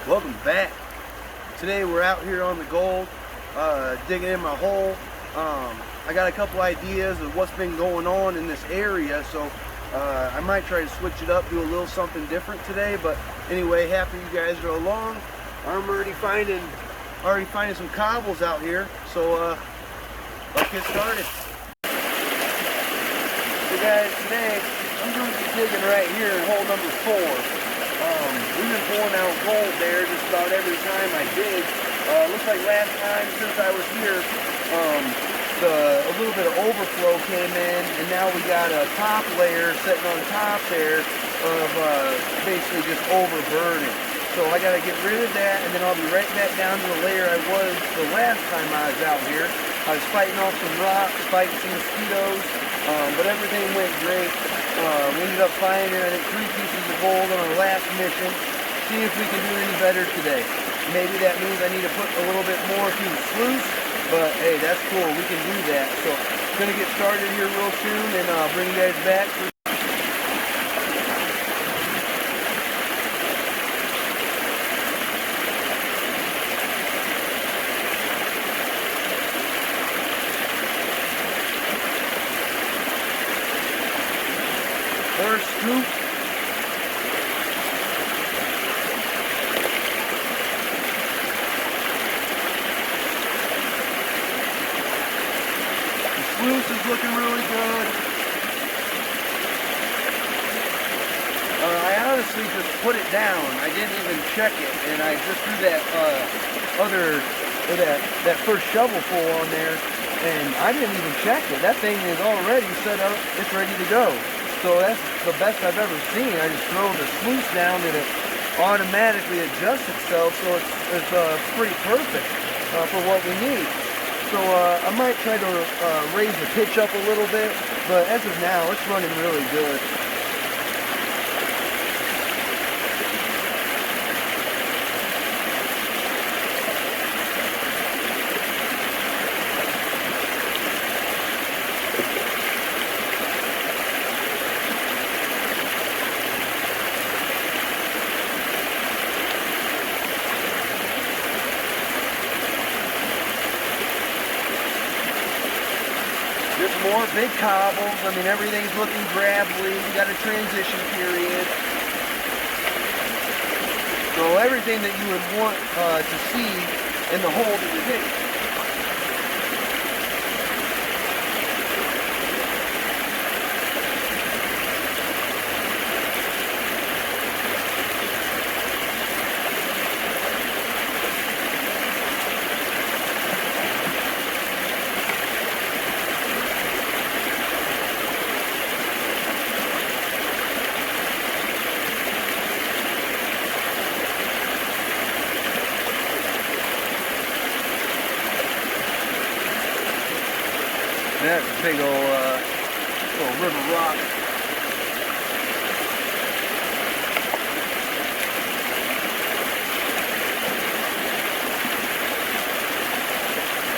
Welcome back. Today we're out here on the gold, digging in my hole. I got a couple ideas of what's been going on in this area, so I might try to switch it up, do a little something different today. But anyway, happy you guys are along. I'm already finding some cobbles out here, so let's get started. So guys, today I'm going to be digging right here in hole number 4. We've been pulling out gold there just about every time I dig. Looks like last time since I was here, a little bit of overflow came in, and now we got a top layer sitting on top there of basically just overburden. So I got to get rid of that, and then I'll be right back down to the layer I was the last time I was out here. I was fighting off some rocks, fighting some mosquitoes, but everything went great. We ended up finding, I think, 3 pieces of gold on our last mission. See if we can do any better today. Maybe that means I need to put a little bit more through the sluice, but hey, that's cool. We can do that. So I'm going to get started here real soon, and I'll bring you guys back. First scoop. Sluice is looking really good. I honestly just put it down. I didn't even check it, and I just threw that that first shovel full on there, and I didn't even check it. That thing is already set up. It's ready to go. So that's the best I've ever seen. I just throw the sluice down and it automatically adjusts itself, so it's pretty perfect for what we need. So I might try to raise the pitch up a little bit, but as of now, it's running really good. Just more big cobbles. I mean, everything's looking gravelly. We got a transition period. So everything that you would want to see in the hole that you're digging. That's a big old river rock.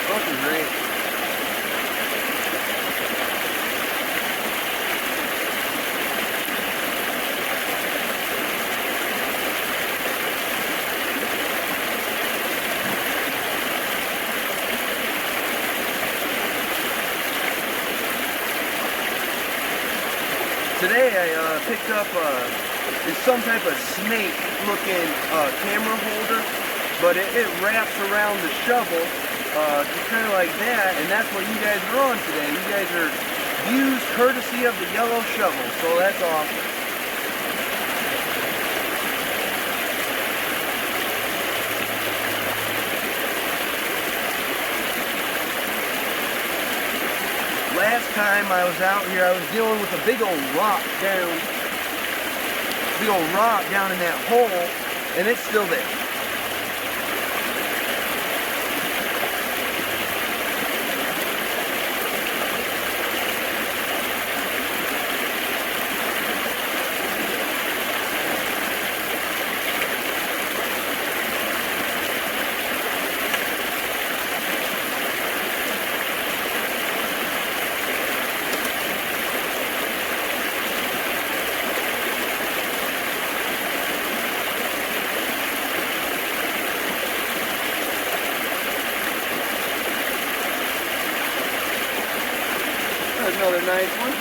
Looking great. Today I picked up some type of snake-looking camera holder, but it wraps around the shovel, just kind of like that, and that's what you guys are on today. You guys are views courtesy of the yellow shovel, so that's awesome. Last time I was out here, I was dealing with a big old rock down in that hole, and it's still there. another nice one.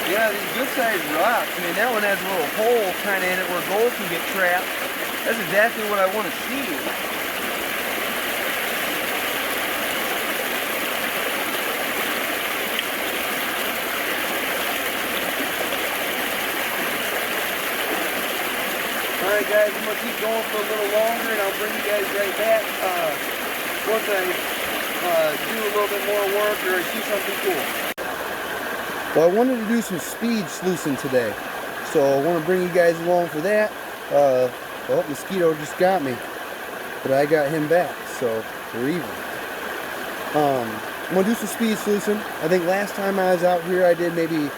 Yeah, these good sized rocks. I mean, that one has a little hole kind of in it where gold can get trapped. That's exactly what I want to see. Alright guys, I'm going to keep going for a little longer and I'll bring you guys right back once I do a little bit more work or I see something cool. Well, I wanted to do some speed sluicing today, so I want to bring you guys along for that. Oh, mosquito just got me, but I got him back, so we're even. I'm going to do some speed sluicing. I think last time I was out here I did maybe 9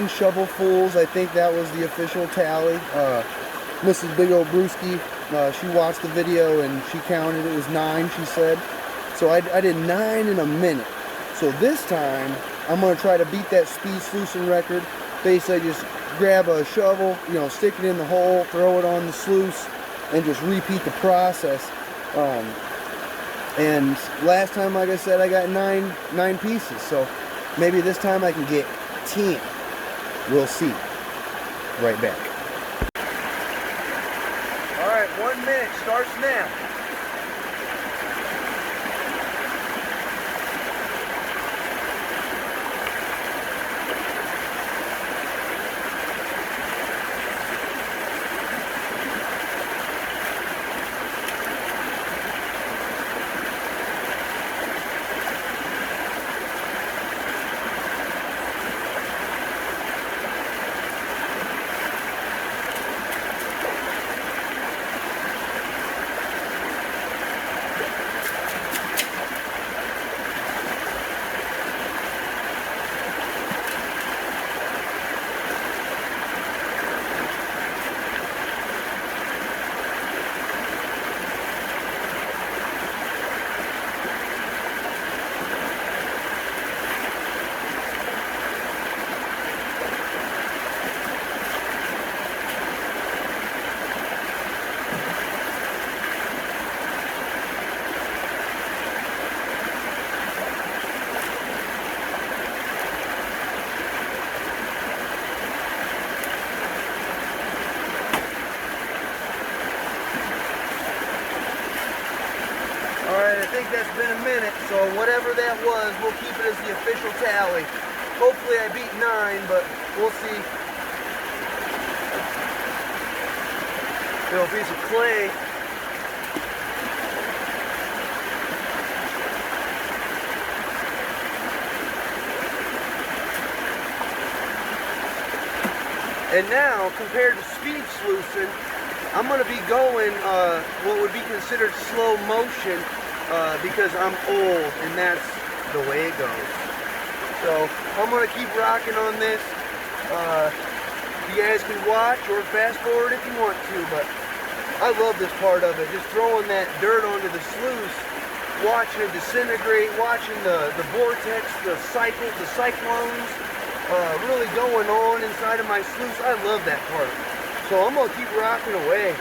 shovelfuls. I think that was the official tally. Mrs. Big Old Brewski, she watched the video and she counted. It was 9, she said. So I did 9 in a minute. So this time, I'm going to try to beat that speed sluicing record. Basically, just grab a shovel, you know, stick it in the hole, throw it on the sluice, and just repeat the process. And last time, like I said, I got 9 pieces. So maybe this time I can get 10. We'll see. Right back. All right, 1 minute starts now. Alright, I think that's been a minute, so whatever that was, we'll keep it as the official tally. Hopefully I beat 9, but we'll see. Little piece of clay. And now, compared to speed sluicing, I'm going to be going what would be considered slow motion because I'm old and that's the way it goes. So I'm going to keep rocking on this. You guys can watch or fast forward if you want to, but I love this part of it. Just throwing that dirt onto the sluice, watching it disintegrate, watching the vortex, the cycles, the cyclones really going on inside of my sluice. I love that part. So I'm going to keep rocking away.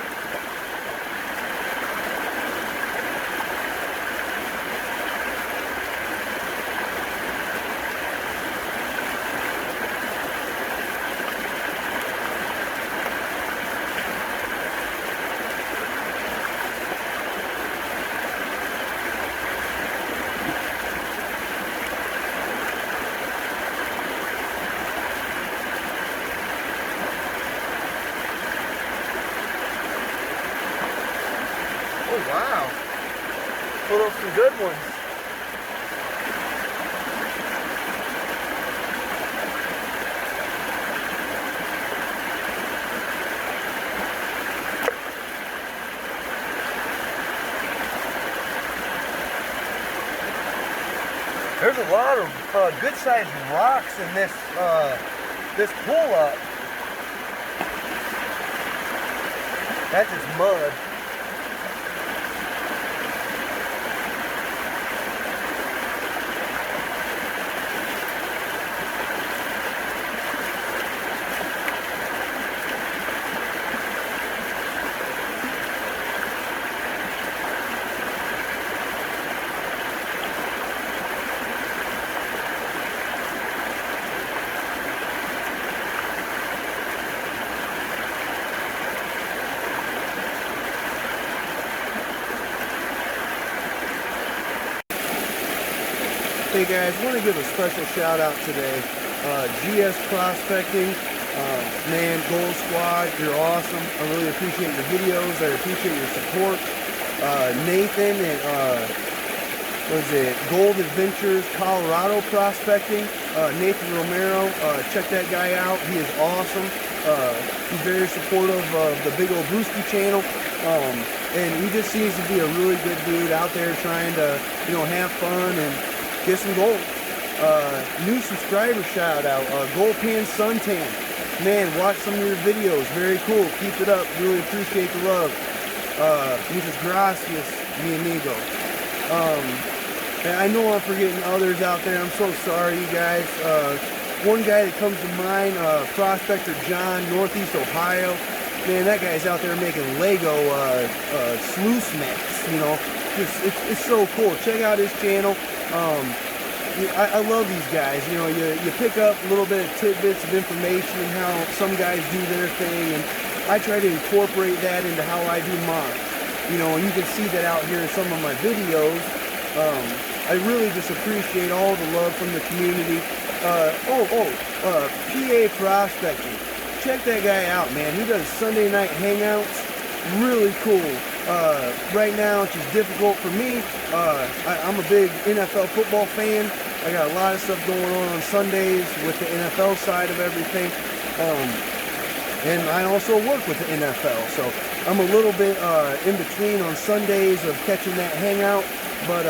Oh, wow. Pulled up some good ones. there's a lot of good-sized rocks in this this pull-up. That's just mud. Hey guys, want to give a special shout out today. GS Prospecting, man, Gold Squad, you're awesome. I really appreciate your videos. I appreciate your support. Nathan at what is it? Gold Adventures Colorado Prospecting. Nathan Romero, check that guy out. He is awesome. He's very supportive of the Big Ol' Brewski channel. And he just seems to be a really good dude out there trying to, you know, have fun and get some gold. New subscriber shout out, Gold Pan Suntan. Man, watch some of your videos. Very cool. Keep it up. Really appreciate the love. Muchas gracias, mi amigo. And I know I'm forgetting others out there. I'm so sorry, you guys. One guy that comes to mind, Prospector John, Northeast Ohio. Man, that guy's out there making Lego sluice mats, you know. It's so cool. Check out his channel. I love these guys. You know, you pick up a little bit of tidbits of information and how some guys do their thing, and I try to incorporate that into how I do mine. You know, and you can see that out here in some of my videos. I really just appreciate all the love from the community. PA Prospecting. Check that guy out, man. He does Sunday night hangouts. Really cool. Right now it's just difficult for me. I'm a big NFL football fan. I got a lot of stuff going on Sundays with the NFL side of everything. And I also work with the NFL, so I'm a little bit in between on Sundays of catching that hangout. But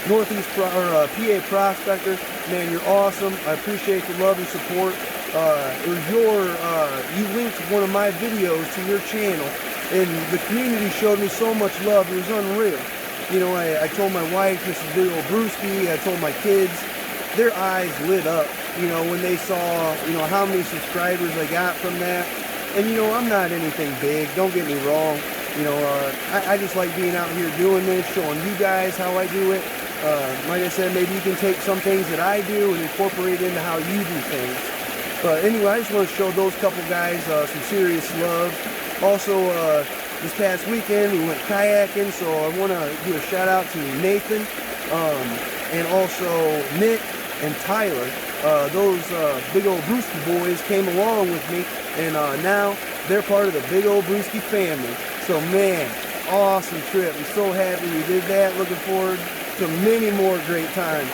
Northeast PA Prospector, man, you're awesome. I appreciate the love and support. It was you linked one of my videos to your channel, and the community showed me so much love. It was unreal. You know, I told my wife this is Big Ol' Brewski. I told my kids, their eyes lit up, you know, when they saw, you know, how many subscribers I got from that. And, you know, I'm not anything big, don't get me wrong. You know, I just like being out here doing this, showing you guys how I do it. Like I said, maybe you can take some things that I do and incorporate into how you do things. But anyway, I just want to show those couple guys some serious love. Also, this past weekend we went kayaking, so I want to do a shout out to Nathan and also Nick and Tyler. Those Big Ol' Brewski boys came along with me, and now they're part of the Big Ol' Brewski family. So man, awesome trip. I'm so happy we did that. Looking forward to many more great times.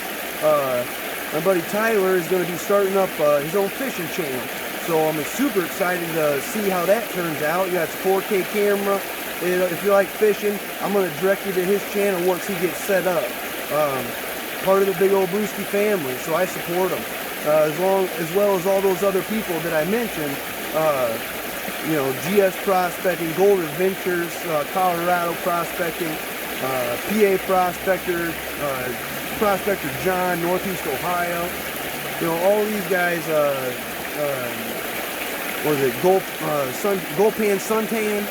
My buddy Tyler is going to be starting up his own fishing channel. So I'm super excited to see how that turns out. You got his 4K camera. If you like fishing, I'm going to direct you to his channel once he gets set up. Part of the Big Ol' Brewski family, so I support him. As well as all those other people that I mentioned. You know, GS Prospecting, Gold Adventures, Colorado Prospecting, PA Prospector, Prospector John, Northeast Ohio. You know, all these guys, what is it, Gold Pan Suntan,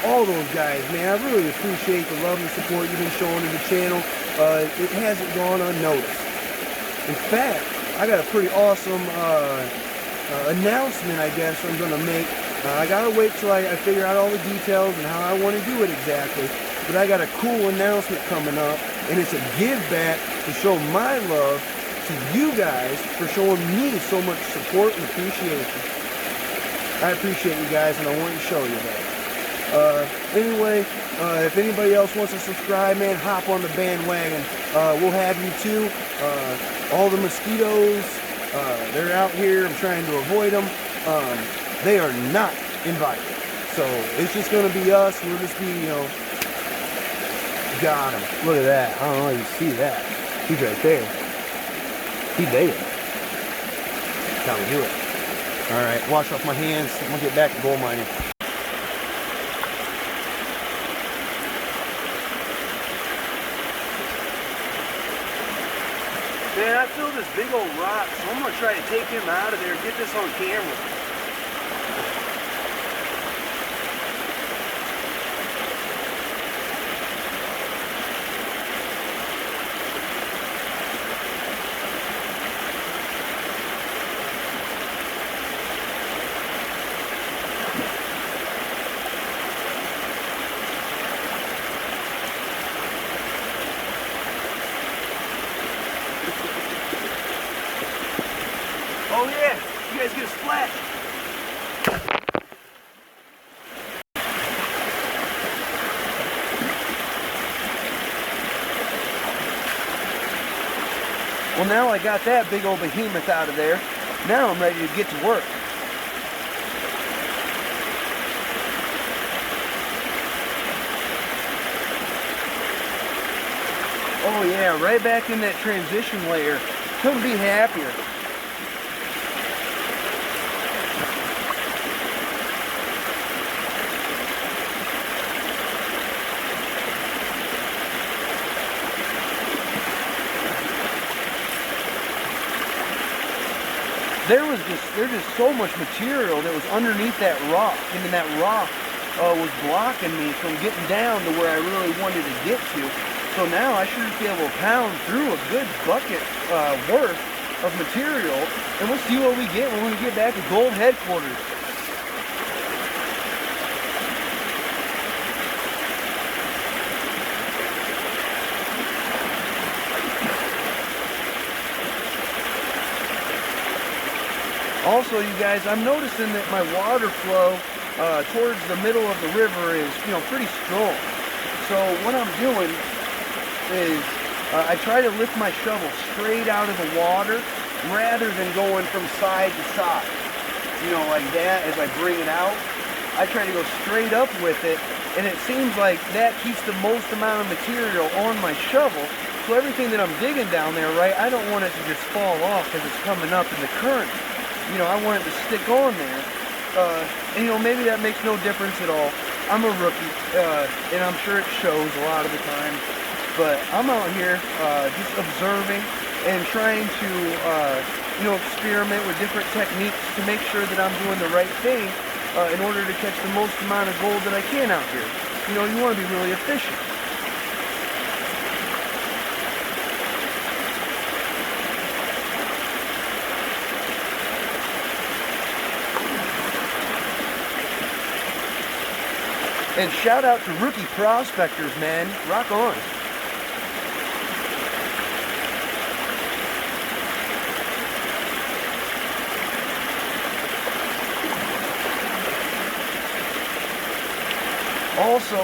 all those guys, man, I really appreciate the love and support you've been showing to the channel. It hasn't gone unnoticed. In fact, I got a pretty awesome announcement, I guess, I'm going to make. I got to wait till I figure out all the details and how I want to do it exactly. But I got a cool announcement coming up, and it's a give back to show my love to you guys for showing me so much support and appreciation. I appreciate you guys, and I want to show you that. Anyway, if anybody else wants to subscribe, man, hop on the bandwagon. We'll have you too. All the mosquitoes, they're out here. I'm trying to avoid them. They are not invited. So it's just going to be us. We'll just be, you know, got them. Look at that. I don't know if you see that. He's right there. He made it. That's how we do it. All right, wash off my hands. I'm gonna get back to gold mining. Man, I feel this big old rock, so I'm gonna try to take him out of there, get this on camera. Oh yeah, you guys get a splash. Well, now I got that big old behemoth out of there. Now I'm ready to get to work. Oh yeah, right back in that transition layer. Couldn't be happier. There's just so much material that was underneath that rock, and then that rock was blocking me from getting down to where I really wanted to get to. So now I should be able to pound through a good bucket worth of material, and we'll see what we get when we get back to gold headquarters. Also, you guys, I'm noticing that my water flow towards the middle of the river is, pretty strong. So what I'm doing is I try to lift my shovel straight out of the water rather than going from side to side. Like that as I bring it out. I try to go straight up with it, and it seems like that keeps the most amount of material on my shovel. So everything that I'm digging down there, right, I don't want it to just fall off because it's coming up in the current. I want it to stick on there. And maybe that makes no difference at all. I'm a rookie, and I'm sure it shows a lot of the time. But I'm out here just observing and trying to, experiment with different techniques to make sure that I'm doing the right thing in order to catch the most amount of gold that I can out here. You want to be really efficient. And shout out to rookie prospectors, man. Rock on. Also,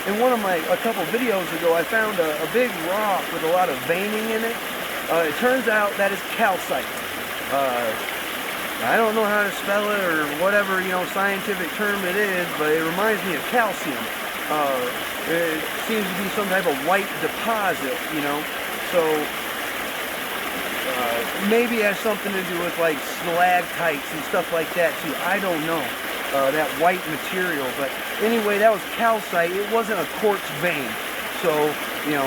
in a couple videos ago, I found a big rock with a lot of veining in it. It turns out that is calcite. I don't know how to spell it or whatever, scientific term it is, but it reminds me of calcium. It seems to be some type of white deposit, so maybe it has something to do with like stalactites and stuff like that too. I don't know, that white material, but anyway, that was calcite. It wasn't a quartz vein. So,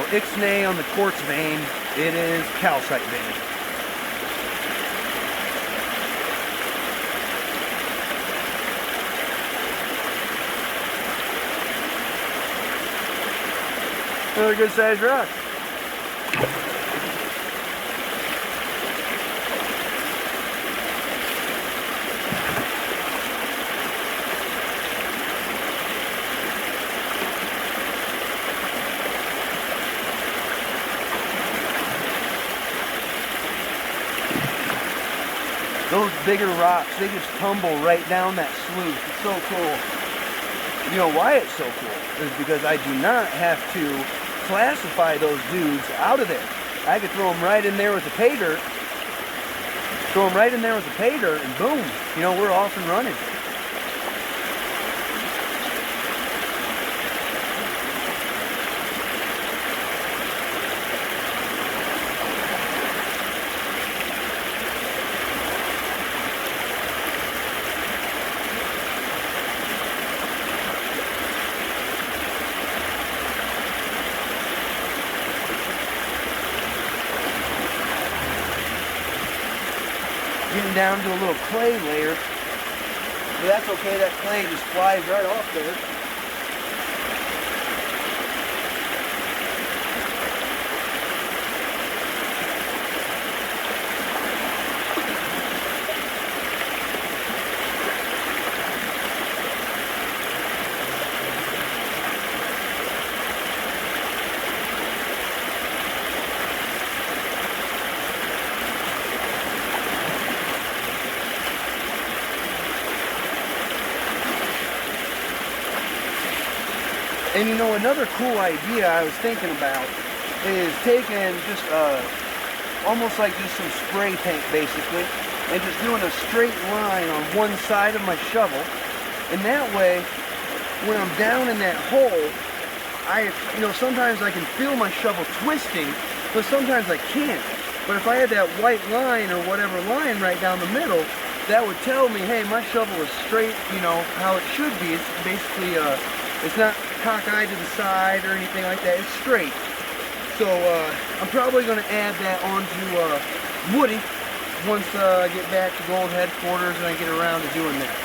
ixnay on the quartz vein, it is calcite vein. Another good sized rock. Those bigger rocks, they just tumble right down that sluice. It's so cool. You know why it's so cool? Is because I do not have to classify those dudes out of there. I could throw them right in there with the pay dirt. Throw them right in there with the pay dirt, and boom, we're off and running. down to a little clay layer. But that's okay, that clay just flies right off there. And you know, another cool idea I was thinking about is taking just almost like just some spray paint basically, and just doing a straight line on one side of my shovel. And that way, when I'm down in that hole, you know, sometimes I can feel my shovel twisting, but sometimes I can't. But if I had that white line or whatever line right down the middle, that would tell me, hey, my shovel is straight, you know, how it should be. It's basically, it's not cockeyed to the side or anything like that. It's straight. So I'm probably going to add that onto Woody once I get back to Gold headquarters and I get around to doing that.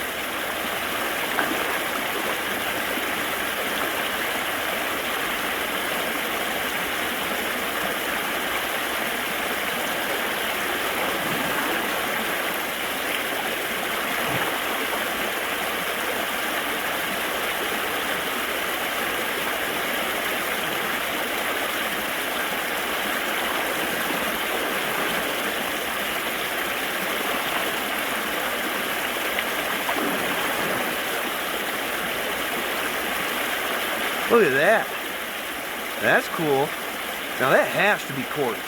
Look at that. That's cool. Now that has to be quartz.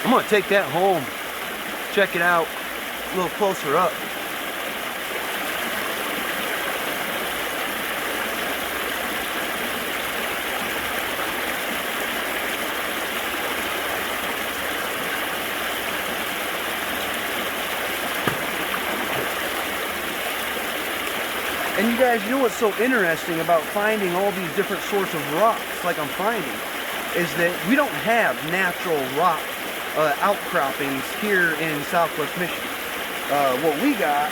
I'm gonna take that home, check it out a little closer up. And you guys, you know what's so interesting about finding all these different sorts of rocks like I'm finding is that we don't have natural rock outcroppings here in Southwest Michigan. What we got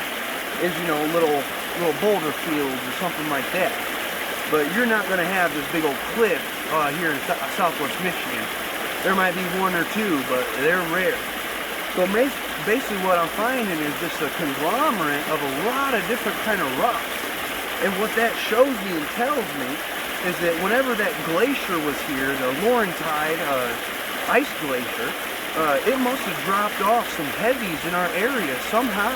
is, you know, little boulder fields or something like that. But you're not going to have this big old cliff here in Southwest Michigan. There might be one or two, but they're rare. So basically what I'm finding is just a conglomerate of a lot of different kind of rocks. And what that shows me and tells me is that whenever that glacier was here, the Laurentide ice glacier, it must have dropped off some heavies in our area somehow.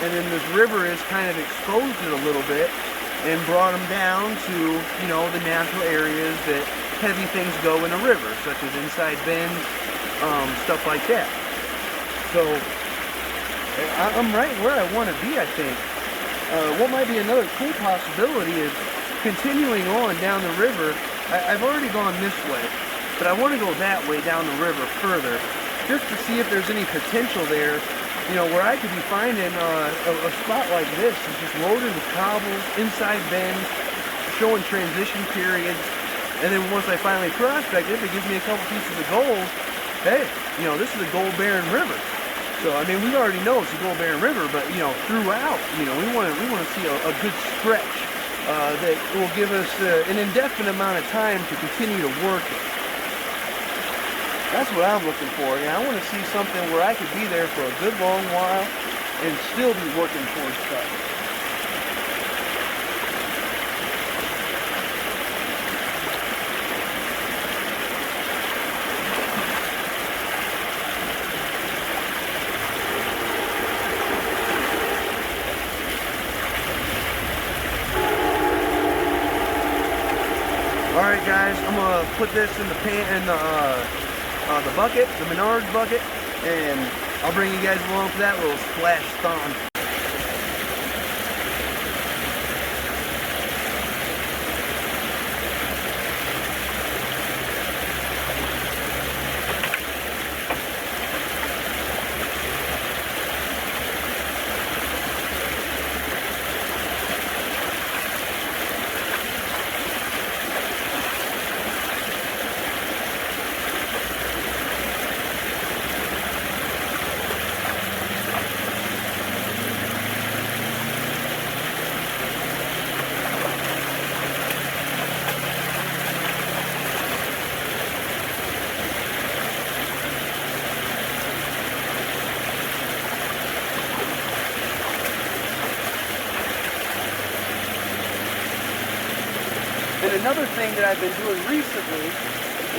And then this river has kind of exposed it a little bit and brought them down to, you know, the natural areas that heavy things go in a river, such as inside bends, stuff like that. So I'm right where I want to be, I think. What might be another cool possibility is continuing on down the river. I've already gone this way, but I want to go that way down the river further, just to see if there's any potential there, you know, where I could be finding a spot like this, is just loaded with cobbles, inside bends, showing transition periods, and then once I finally prospect it, if it gives me a couple pieces of gold, hey, you know, this is a gold-bearing river. So, I mean, we already know it's a gold-bearing river, but, you know, throughout, you know, we want to see a good stretch that will give us an indefinite amount of time to continue to work it. That's what I'm looking for. You know, I want to see something where I could be there for a good long while and still be working towards stuff. Alright guys, I'm going to put this in the the bucket, the Menards bucket, and I'll bring you guys along for that little splash thon. And another thing that I've been doing recently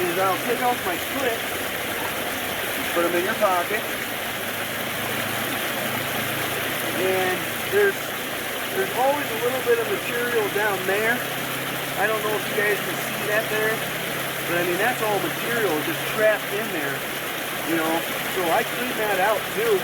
is I'll take out my clips, put them in your pocket, and there's always a little bit of material down there. I don't know if you guys can see that there, but I mean that's all material just trapped in there, you know. So I clean that out too.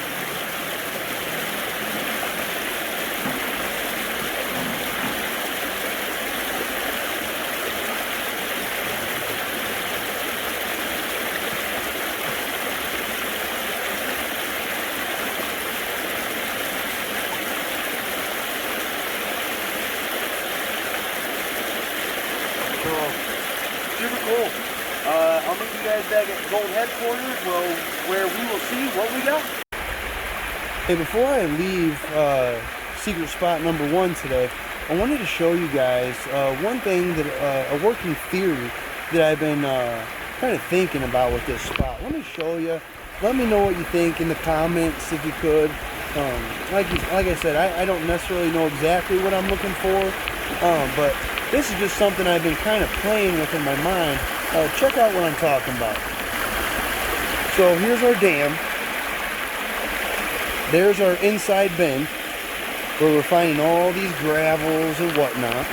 Super cool. I'll meet you guys back at Gold Headquarters where we will see what we got. Hey, before I leave secret spot number 1 today, I wanted to show you guys one thing that a working theory that I've been kind of thinking about with this spot. Let me show you. Let me know what you think in the comments if you could. Like I said, I don't necessarily know exactly what I'm looking for, but this is just something I've been kind of playing with in my mind. Check out what I'm talking about. So here's our dam. There's our inside bin where we're finding all these gravels and whatnot.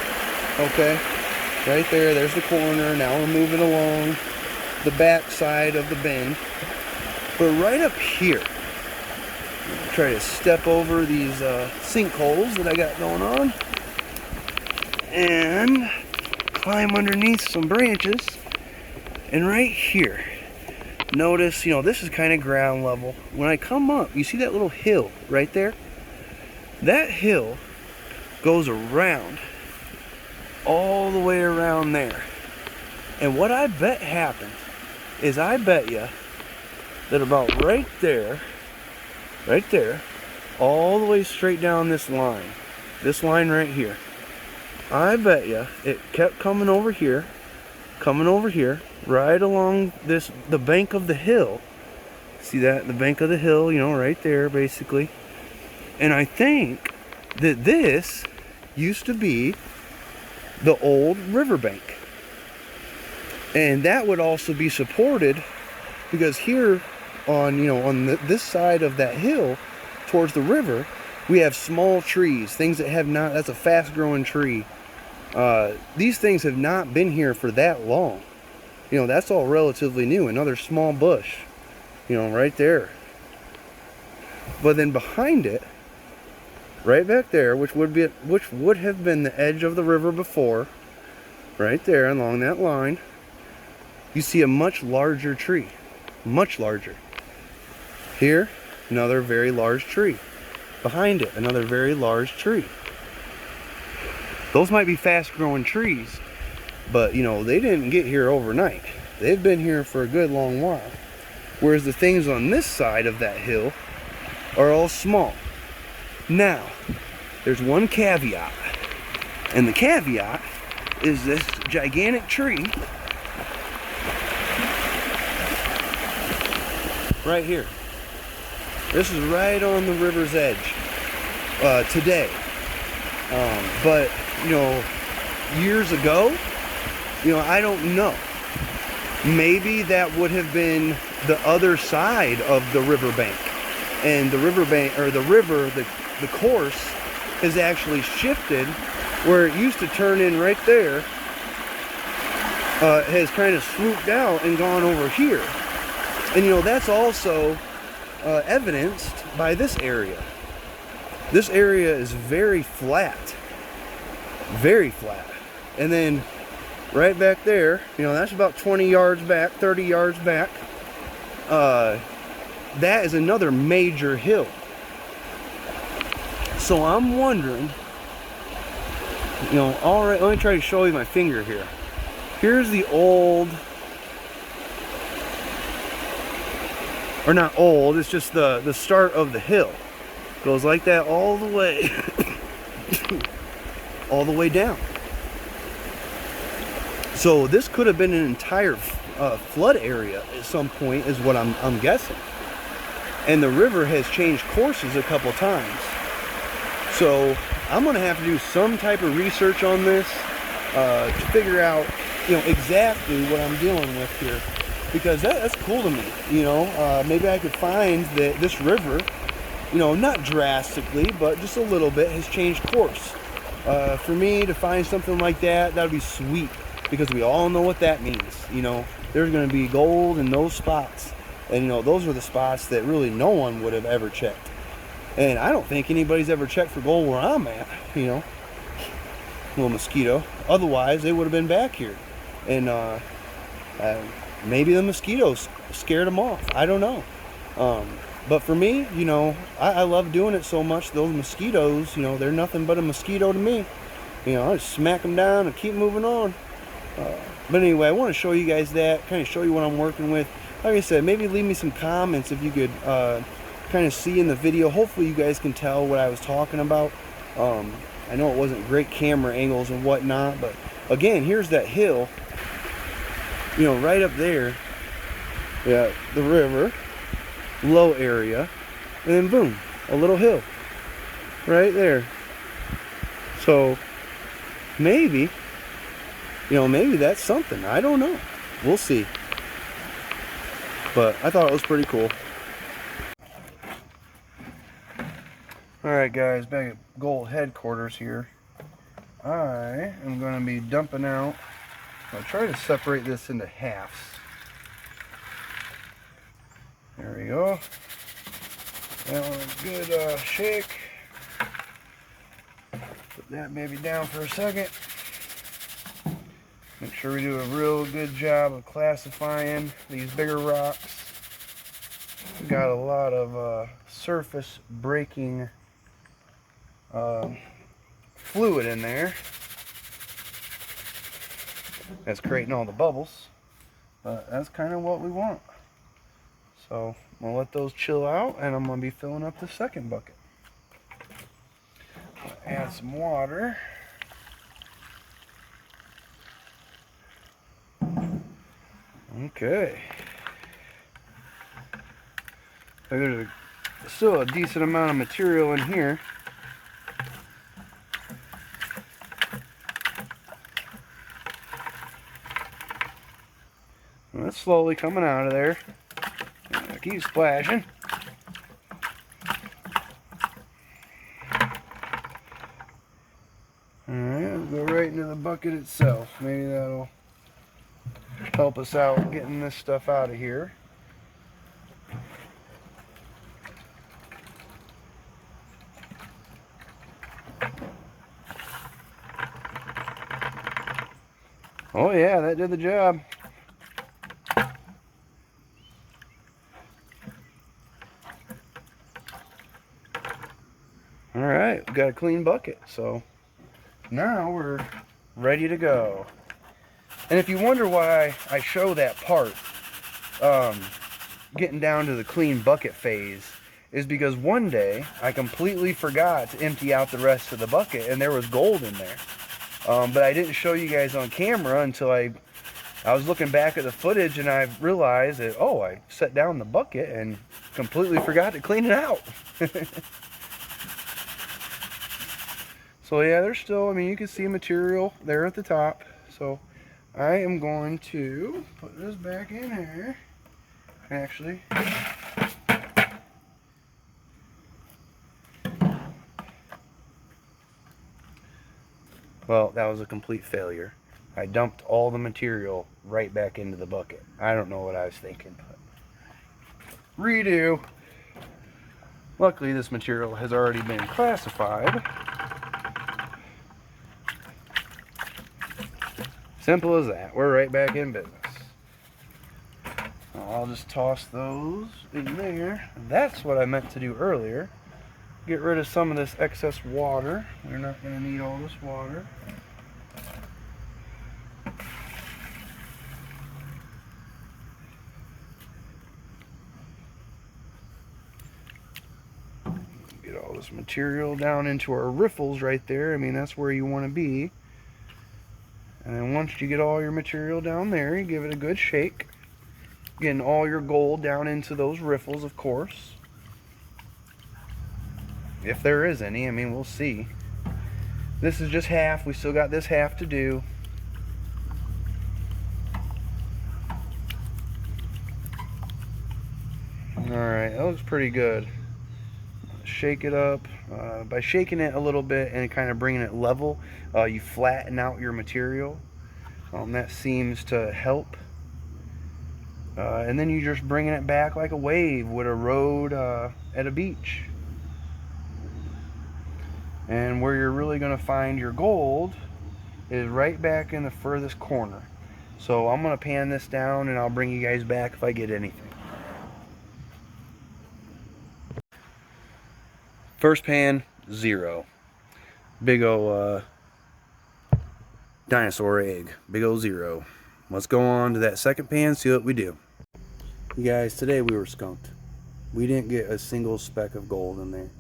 Okay, right there, there's the corner. Now we're moving along the back side of the bin. But right up here, try to step over these sinkholes that I got going on and climb underneath some branches. And right here, notice, you know, this is kind of ground level. When I come up, you see that little hill right there? That hill goes around, all the way around there. And what I bet happened is I bet you that about right there, all the way straight down this line right here, I bet you it kept coming over here, right along the bank of the hill. See that? The bank of the hill, you know, right there, basically. And I think that this used to be the old riverbank. And that would also be supported because here on this side of that hill towards the river, we have small trees, things that have not, that's a fast growing tree. These things have not been here for that long. You know, that's all relatively new. Another small bush, you know, right there. But then behind it, right back there, which would have been the edge of the river before, right there along that line, you see a much larger tree, much larger. Here, another very large tree. Behind it, another very large tree. Those might be fast-growing trees, but, you know, they didn't get here overnight. They've been here for a good long while. Whereas the things on this side of that hill are all small. Now, there's one caveat. And the caveat is this gigantic tree right here. This is right on the river's edge today. But, you know, years ago, you know, I don't know. Maybe that would have been the other side of the riverbank. And the riverbank, or the river, the course has actually shifted where it used to turn in right there, has kind of swooped out and gone over here. And, you know, that's also evidenced by this area. This area is very flat. Very flat. And then right back there, you know, that's about 20 yards back, 30 yards back. That is another major hill. So I'm wondering, you know, all right, let me try to show you my finger here. Here's the old, or not old, it's just the start of the hill. Goes like that all the way, all the way down. So this could have been an entire flood area at some point, is what I'm guessing. And the river has changed courses a couple times. So I'm gonna have to do some type of research on this to figure out, exactly what I'm dealing with here, because that's cool to me. Maybe I could find that this river, not drastically, but just a little bit, has changed course. For me to find something like that, that'd be sweet, because we all know what that means. There's going to be gold in those spots, and those are the spots that really no one would have ever checked. And I don't think anybody's ever checked for gold where I'm at. Little mosquito. Otherwise, they would have been back here, and maybe the mosquitoes scared them off. I don't know. But for me, I love doing it so much. Those mosquitoes, they're nothing but a mosquito to me. I just smack them down and keep moving on. But anyway, I want to show you guys that, kind of show you what I'm working with. Like I said, maybe leave me some comments if you could kind of see in the video. Hopefully you guys can tell what I was talking about. I know it wasn't great camera angles and whatnot, but again, here's that hill, right up there. Yeah, the river, low area, and then boom, a little hill right there. So maybe, maybe that's something. I don't know. We'll see. But I thought it was pretty cool. Alright guys, back at Gold headquarters here. I am going to be dumping out. I'll try to separate this into halves. There we go. That one, good shake. Put that maybe down for a second. Make sure we do a real good job of classifying these bigger rocks. We got a lot of surface breaking fluid in there that's creating all the bubbles, but that's kind of what we want. So I'm gonna let those chill out, and I'm gonna be filling up the second bucket. Add some water. Okay. There's still a decent amount of material in here. And it's slowly coming out of there. Keep splashing. Alright, we'll go right into the bucket itself. Maybe that'll help us out getting this stuff out of here. Oh yeah, that did the job. Alright, we got a clean bucket, so now we're ready to go. And if you wonder why I show that part, getting down to the clean bucket phase, is because one day I completely forgot to empty out the rest of the bucket, and there was gold in there. But I didn't show you guys on camera until I was looking back at the footage, and I realized that, oh, I set down the bucket and completely forgot to clean it out. So yeah, there's still, you can see material there at the top. So I am going to put this back in here. Actually, well, that was a complete failure. I dumped all the material right back into the bucket. I don't know what I was thinking, but redo. Luckily, this material has already been classified. Simple as that. We're right back in business. I'll just toss those in there. That's what I meant to do earlier. Get rid of some of this excess water. We're not going to need all this water. Get all this material down into our riffles right there. That's where you want to be. And then once you get all your material down there, you give it a good shake. Getting all your gold down into those riffles, of course. If there is any, we'll see. This is just half. We still got this half to do. that looks pretty good. Shake it up. By shaking it a little bit and kind of bringing it level, you flatten out your material. That seems to help. And then you're just bringing it back like a wave with a road at a beach. And where you're really going to find your gold is right back in the furthest corner. So I'm going to pan this down and I'll bring you guys back if I get anything. First pan, 0. Big ol' dinosaur egg. Big ol' 0. Let's go on to that second pan, see what we do. You guys, today we were skunked. We didn't get a single speck of gold in there.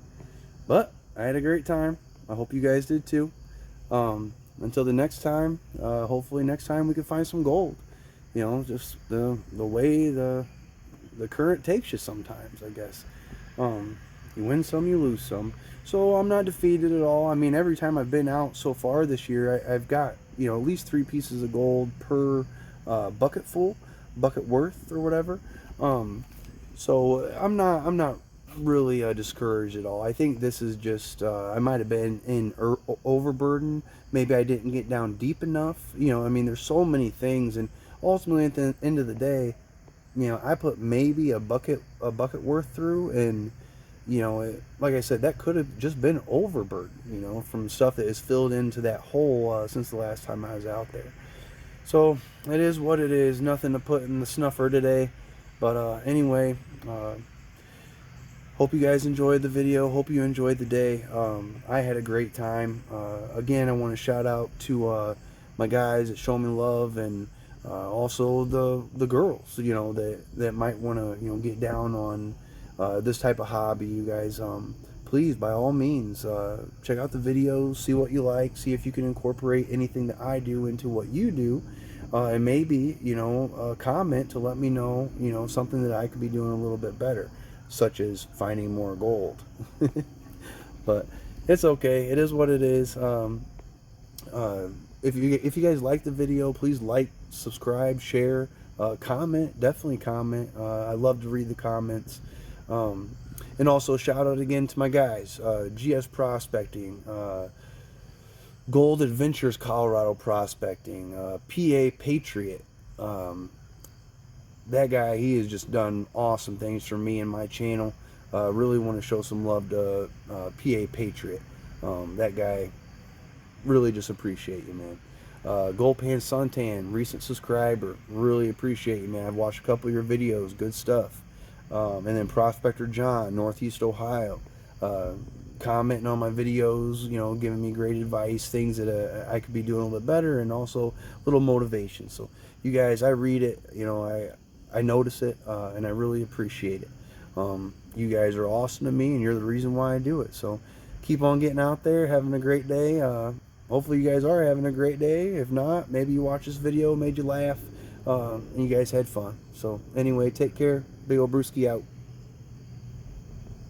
But I had a great time. I hope you guys did too. Until the next time, hopefully next time we can find some gold. You know, just the way the current takes you sometimes, I guess. You win some, you lose some. So I'm not defeated at all. I mean, every time I've been out so far this year, I've got, you know, at least 3 pieces of gold per bucket worth or whatever. So I'm not really discouraged at all. I think this is just I might have been in overburden. Maybe I didn't get down deep enough. You know, I mean, there's so many things, and ultimately at the end of the day, you know, I put maybe a bucket worth through, and you know, like I said, that could have just been overburden, you know, from stuff that is filled into that hole since the last time I was out there. So it is what it is. Nothing to put in the snuffer today. But anyway, hope you guys enjoyed the video. Hope you enjoyed the day. I had a great time. Again, I want to shout out to my guys that show me love, and also the girls, you know, that might want to, you know, get down on this type of hobby. You guys, please, by all means, check out the videos, see what you like, see if you can incorporate anything that I do into what you do, and maybe, you know, comment to let me know, you know, something that I could be doing a little bit better, such as finding more gold. But it's okay. It is what it is. If you guys like the video, please like, subscribe, share, comment. Definitely comment. I love to read the comments. And also shout out again to my guys, GS Prospecting, Gold Adventures Colorado Prospecting, PA Patriot. That guy, he has just done awesome things for me and my channel. Really want to show some love to PA Patriot. That guy, really just appreciate you, man. Goldpan Suntan, recent subscriber, really appreciate you, man. I've watched a couple of your videos, good stuff. And then Prospector John, Northeast Ohio, commenting on my videos, you know, giving me great advice, things that I could be doing a little bit better, and also a little motivation. So you guys, I read it, you know, I notice it, and I really appreciate it. You guys are awesome to me, and you're the reason why I do it. So keep on getting out there, having a great day. Hopefully you guys are having a great day. If not, maybe you watch this video, made you laugh, and you guys had fun. So anyway, take care. Big ol' Brewski out.